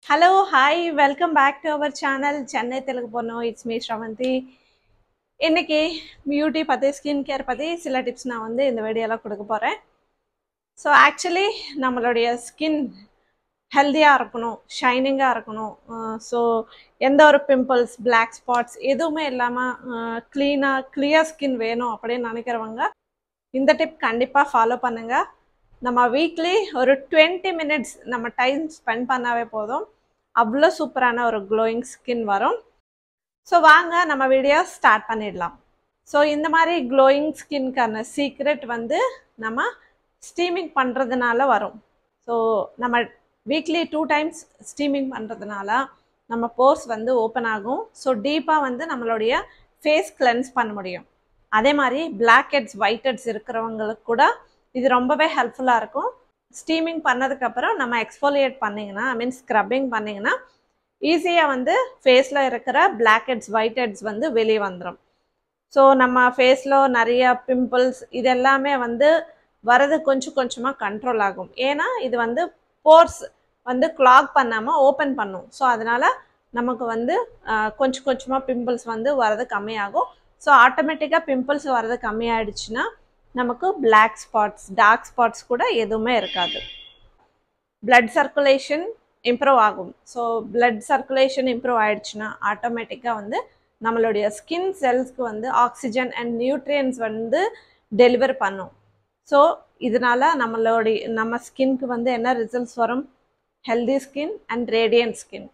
Hello, hi, welcome back to our channel Chennai Telugu Porno. It's me Shravanti. இன்னைக்கு beauty பத்தி skin care பத்தி சில tips நான் வந்து இந்த வீடியோல கொடுக்க போறேன். ஸோ ஆக்சுவலி நம்மளுடைய ஸ்கின் ஹெல்த்தியாக இருக்கணும், ஷைனிங்காக இருக்கணும். ஸோ எந்த ஒரு பிம்பிள்ஸ், பிளாக் ஸ்பாட்ஸ் எதுவுமே இல்லாமல் கிளியர் ஸ்கின் வேணும் அப்படின்னு நினைக்கிறவங்க இந்த டிப் கண்டிப்பாக ஃபாலோ பண்ணுங்க. நம்ம வீக்லி ஒரு 20 மினிட்ஸ் நம்ம டைம் ஸ்பெண்ட் பண்ணாவே போதும், அவ்வளோ சூப்பரான ஒரு க்ளோயிங் ஸ்கின் வரும். ஸோ வாங்க நம்ம வீடியோ ஸ்டார்ட் பண்ணிடலாம். ஸோ இந்த மாதிரி க்ளோயிங் ஸ்கின்க்கான சீக்ரெட் வந்து நம்ம ஸ்டீமிங் பண்ணுறதுனால வரும். ஸோ நம்ம வீக்லி 2 டைம்ஸ் ஸ்டீமிங் பண்ணுறதுனால நம்ம போர்ஸ் வந்து ஓப்பன் ஆகும். ஸோ டீப்பாக வந்து நம்மளுடைய ஃபேஸ் கிளென்ஸ் பண்ண முடியும். அதே மாதிரி பிளாக் ஹெட்ஸ், ஒயிட் ஹெட்ஸ் இருக்கிறவங்களுக்கு கூட இது ரொம்பவே ஹெல்ப்ஃபுல்லாக இருக்கும். ஸ்டீமிங் பண்ணதுக்கப்புறம் நம்ம எக்ஸ்ஃபோலியேட் பண்ணிங்கன்னா, ஸ்க்ரப்பிங் பண்ணிங்கன்னா ஈஸியாக வந்து ஃபேஸில் இருக்கிற பிளாக் ஹெட்ஸ், ஒயிட் ஹெட்ஸ் வந்து வெளியே வந்துடும். ஸோ நம்ம ஃபேஸில் நிறைய பிம்பிள்ஸ் இதெல்லாமே வந்து வரது கொஞ்சம் கொஞ்சமாக கண்ட்ரோல் ஆகும். ஏன்னா இது வந்து போர்ஸ் வந்து கிளாக் பண்ணாமல் ஓப்பன் பண்ணும். ஸோ அதனால் நமக்கு வந்து கொஞ்சம் கொஞ்சமாக பிம்பிள்ஸ் வந்து வரது கம்மியாகும். ஸோ ஆட்டோமேட்டிக்காக பிம்பிள்ஸ் வரது கம்மியாயிடுச்சுன்னா நமக்கு பிளாக் ஸ்பாட்ஸ், டார்க் ஸ்பாட்ஸ் கூட எதுவுமே இருக்காது. பிளட் சர்க்குலேஷன் இம்ப்ரூவ் ஆகும். ஸோ பிளட் சர்க்குலேஷன் இம்ப்ரூவ் ஆயிடுச்சுன்னா ஆட்டோமேட்டிக்காக வந்து நம்மளுடைய ஸ்கின் செல்ஸ்க்கு வந்து ஆக்சிஜன் அண்ட் நியூட்ரியன்ஸ் வந்து டெலிவர் பண்ணும். ஸோ இதனால நம்ம ஸ்கின்க்கு வந்து என்ன ரிசல்ட்ஸ் வரும்? Healthy skin and radiant skin.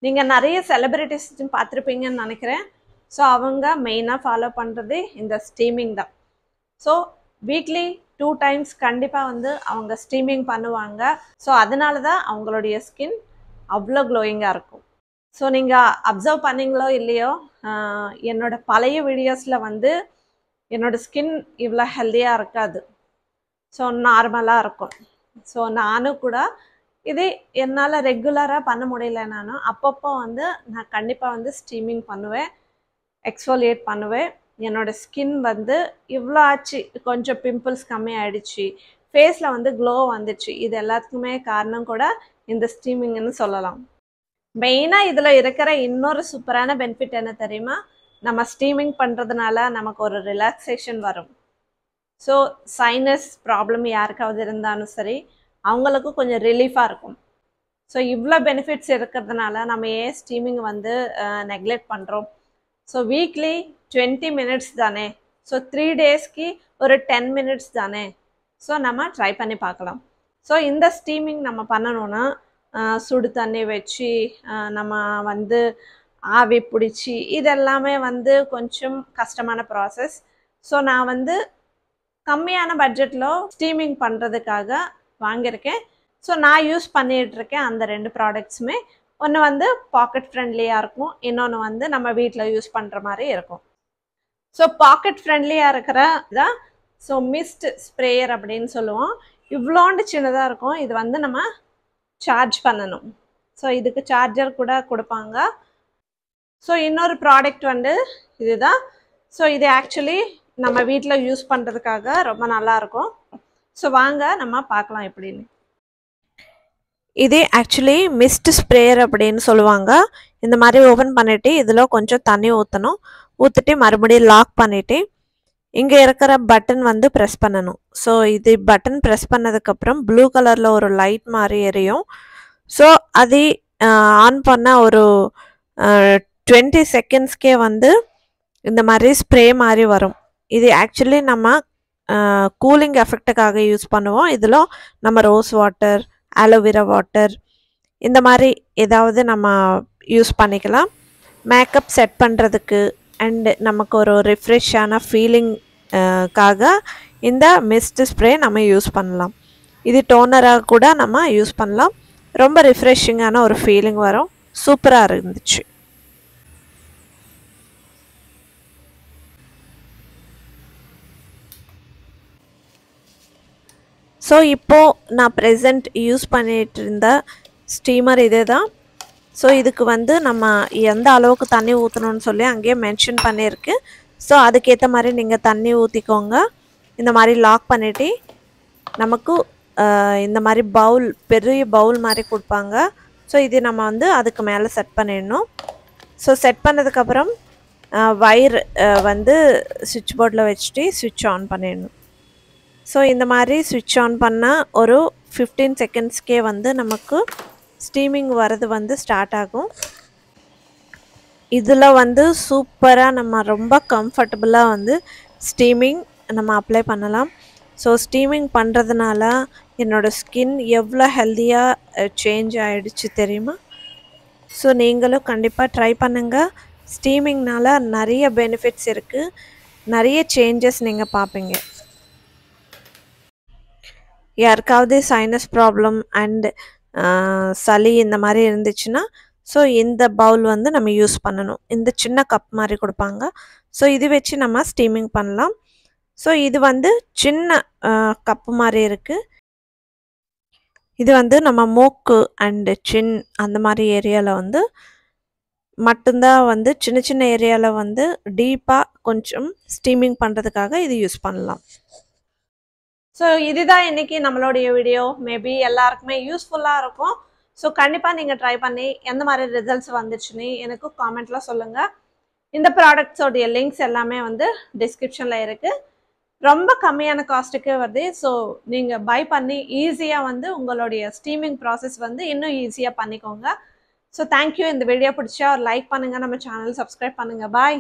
நீங்கள் நிறைய செலிபிரிட்டிஸ் பார்த்துருப்பீங்கன்னு நினைக்கிறேன். ஸோ அவங்க மெயினாக ஃபாலோ பண்ணுறது இந்த ஸ்டீமிங் தான். ஸோ வீக்லி 2 டைம்ஸ் கண்டிப்பாக வந்து அவங்க ஸ்டீமிங் பண்ணுவாங்க. ஸோ அதனால தான் அவங்களுடைய ஸ்கின் அவ்வளோ க்ளோயிங்காக இருக்கும். ஸோ நீங்கள் அப்சர்வ் பண்ணிங்களோ இல்லையோ, என்னோட பழைய வீடியோஸில் வந்து என்னோடய ஸ்கின் இவ்வளோ ஹெல்த்தியாக இருக்காது. ஸோ நார்மலாக இருக்கும். ஸோ நானும் கூட இது என்னால் ரெகுலராக பண்ண முடியலனாலும் அப்பப்போ வந்து நான் கண்டிப்பாக வந்து ஸ்டீமிங் பண்ணுவேன், எக்ஸ்ஃபோலியேட் பண்ணுவேன். என்னோடய ஸ்கின் வந்து இவ்வளோ ஆச்சு, கொஞ்சம் பிம்பிள்ஸ் கம்மி ஆகிடுச்சு, ஃபேஸில் வந்து க்ளோ வந்துச்சு. இது எல்லாத்துக்குமே காரணம் கூட இந்த ஸ்டீமிங்னு சொல்லலாம். மெயினாக இதில் இருக்கிற இன்னொரு சூப்பரான பெனிஃபிட் என்ன தெரியுமா? நம்ம ஸ்டீமிங் பண்ணுறதுனால நமக்கு ஒரு ரிலாக்ஸேஷன் வரும். ஸோ சைனஸ் ப்ராப்ளம் யாருக்காவது இருந்தாலும் சரி, அவங்களுக்கும் கொஞ்சம் ரிலீஃபாக இருக்கும். ஸோ இவ்வளோ பெனிஃபிட்ஸ் இருக்கிறதுனால நம்ம ஏன் ஸ்டீமிங் வந்து நெக்லெக்ட் பண்ணுறோம்? ஸோ வீக்லி 20 மினிட்ஸ் தானே, ஸோ 3 டேஸ்க்கு ஒரு 10 மினிட்ஸ் தானே. ஸோ நம்ம ட்ரை பண்ணி பார்க்கலாம். ஸோ இந்த ஸ்டீமிங் நம்ம பண்ணணுன்னா சுடு தண்ணி வச்சு நம்ம வந்து ஆவி பிடிச்சி இதெல்லாமே வந்து கொஞ்சம் கஷ்டமான ப்ராசஸ். ஸோ நான் வந்து கம்மியான பட்ஜெட்டில் ஸ்டீமிங் பண்ணுறதுக்காக வாங்கியிருக்கேன். ஸோ நான் யூஸ் பண்ணிகிட்ருக்கேன் அந்த 2 ப்ராடக்ட்ஸுமே. ஒன்று வந்து பாக்கெட் ஃப்ரெண்ட்லியாக இருக்கும், இன்னொன்று வந்து நம்ம வீட்டில் யூஸ் பண்ணுற மாதிரி இருக்கும். ஸோ பாக்கெட் ஃப்ரெண்ட்லியாக இருக்கிற தான் ஸோ மிஸ்ட் ஸ்ப்ரேயர் அப்படின்னு சொல்லுவோம். இவ்வளோண்டு சின்னதாக இருக்கும். இது வந்து நம்ம சார்ஜ் பண்ணணும். ஸோ இதுக்கு சார்ஜர் கூட கொடுப்பாங்க. ஸோ இன்னொரு ப்ராடக்ட் வந்து இதுதான். ஸோ இது ஆக்சுவலி நம்ம வீட்டில் யூஸ் பண்ணுறதுக்காக ரொம்ப நல்லாயிருக்கும். ஸோ வாங்க நம்ம பார்க்கலாம் எப்படின்னு. இதே ஆக்சுவலி மிஸ்ட் ஸ்ப்ரேயர் அப்படின்னு சொல்லுவாங்க. இந்த மாதிரி ஓப்பன் பண்ணிவிட்டு இதில் கொஞ்சம் தண்ணி ஊற்றிட்டு மறுபடியும் லாக் பண்ணிவிட்டு இங்கே இருக்கிற பட்டன் வந்து ப்ரெஸ் பண்ணணும். ஸோ இது பட்டன் ப்ரெஸ் பண்ணதுக்கப்புறம் ப்ளூ கலரில் ஒரு லைட் மாதிரி எரியும். ஸோ அது ஆன் பண்ண ஒரு 20 செகண்ட்ஸ்க்கே வந்து இந்த மாதிரி ஸ்ப்ரே மாதிரி வரும். இது ஆக்சுவலி நம்ம கூலிங் எஃபெக்ட்டுக்காக யூஸ் பண்ணுவோம். இதில் நம்ம ரோஸ் வாட்டர், ஆலோவேரா வாட்டர் இந்த மாதிரி ஏதாவது நம்ம யூஸ் பண்ணிக்கலாம். மேக்கப் செட் பண்ணுறதுக்கு அண்டு நமக்கு ஒரு ரிஃப்ரெஷ்ஷான ஃபீலிங்காக இந்த மிஸ்ட் ஸ்ப்ரே நம்ம யூஸ் பண்ணலாம். இது டோனராக கூட நம்ம யூஸ் பண்ணலாம். ரொம்ப ரிஃப்ரெஷ்ஷிங்கான ஒரு ஃபீலிங் வரும். சூப்பராக இருந்துச்சு. ஸோ இப்போது நான் ப்ரெசண்ட் யூஸ் பண்ணிகிட்டு இருந்த ஸ்டீமர் இதே தான். ஸோ இதுக்கு வந்து நம்ம எந்த அளவுக்கு தண்ணி ஊற்றணும்னு சொல்லி அங்கேயே மென்ஷன் பண்ணியிருக்கு. ஸோ அதுக்கேற்ற மாதிரி நீங்கள் தண்ணி ஊற்றிக்கோங்க. இந்த மாதிரி லாக் பண்ணிவிட்டு நமக்கு இந்த மாதிரி பவுல், பெரிய பவுல் மாதிரி கொடுப்பாங்க. ஸோ இது நம்ம வந்து அதுக்கு மேலே செட் பண்ணிடணும். ஸோ செட் பண்ணதுக்கப்புறம் வயர் வந்து சுவிட்ச் போர்டில் வச்சுட்டு சுவிட்ச் ஆன் பண்ணிடணும். ஸோ இந்த மாதிரி சுவிட்ச் ஆன் பண்ணால் ஒரு 15 செகண்ட்ஸ்க்கே வந்து நமக்கு ஸ்டீமிங் வரது வந்து ஸ்டார்ட் ஆகும். இதில் வந்து சூப்பராக நம்ம ரொம்ப கம்ஃபர்டபுளாக வந்து ஸ்டீமிங் நம்ம அப்ளை பண்ணலாம். ஸோ ஸ்டீமிங் பண்ணுறதுனால என்னோடய ஸ்கின் எவ்வளோ ஹெல்த்தியாக சேஞ்ச் ஆகிடுச்சு தெரியுமா? ஸோ நீங்களும் கண்டிப்பாக ட்ரை பண்ணுங்கள். ஸ்டீமிங்னால் நிறைய பெனிஃபிட்ஸ் இருக்குது, நிறைய சேஞ்சஸ் நீங்கள் பார்ப்பீங்க. யாருக்காவது சைனஸ் ப்ராப்ளம் அண்ட் சளி இந்த மாதிரி இருந்துச்சுன்னா ஸோ இந்த பவுல் வந்து நம்ம யூஸ் பண்ணணும். இந்த சின்ன கப் மாதிரி கொடுப்பாங்க. ஸோ இது வச்சு நம்ம ஸ்டீமிங் பண்ணலாம். ஸோ இது வந்து சின்ன கப்பு மாதிரி இருக்குது. இது வந்து நம்ம மூக்கு அண்டு சின் அந்த மாதிரி ஏரியாவில் வந்து மட்டும்தான் வந்து சின்ன சின்ன ஏரியாவில் வந்து டீப்பாக கொஞ்சம் ஸ்டீமிங் பண்ணுறதுக்காக இது யூஸ் பண்ணலாம். ஸோ இதுதான் இன்றைக்கி நம்மளுடைய வீடியோ. மேபி எல்லாருக்குமே யூஸ்ஃபுல்லாக இருக்கும். ஸோ கண்டிப்பாக நீங்கள் ட்ரை பண்ணி எந்த மாதிரி ரிசல்ட்ஸ் வந்துச்சுன்னு எனக்கு காமெண்ட்டில் சொல்லுங்கள். இந்த ப்ராடக்ட்ஸோடைய லிங்க்ஸ் எல்லாமே வந்து டிஸ்கிரிப்ஷனில் இருக்குது. ரொம்ப கம்மியான காஸ்ட்டுக்கு வருது. ஸோ நீங்கள் பை பண்ணி ஈஸியாக வந்து உங்களுடைய ஸ்டீமிங் ப்ராசஸ் வந்து இன்னும் ஈஸியாக பண்ணிக்கோங்க. So thank you. இந்த வீடியோ பிடிச்சா ஒரு லைக் பண்ணுங்கள், நம்ம சேனல் சப்ஸ்கிரைப் பண்ணுங்கள். பாய்.